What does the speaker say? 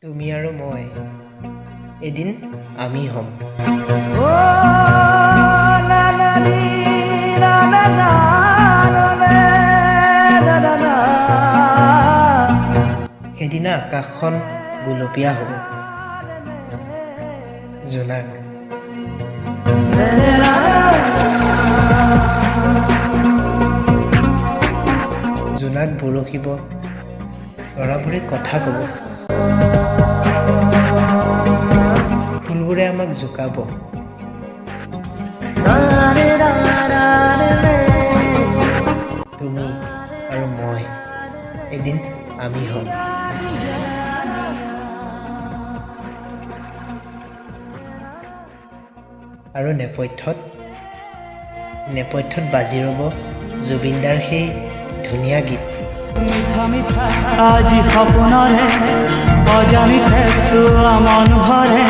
তুমি আৰু মই এদিন আমি হ'ম। সেইদিনা আকাশখন গুলপীয়া হ'ব। জোনাক জোনাক বৰষিব, তৰাবোৰে কথা ক'ব, ফুলবোৰে আমাক জোকাব। তুমি আৰু মই এদিন আমি হ'ম। আৰু নেপথ্যত বাজি ৰ'ব জুবিনদাৰ সেই ধুনীয়া গীত। মিঠা মিঠা আজি সপোনৰে অজানিতে চোৱা মন ভৰে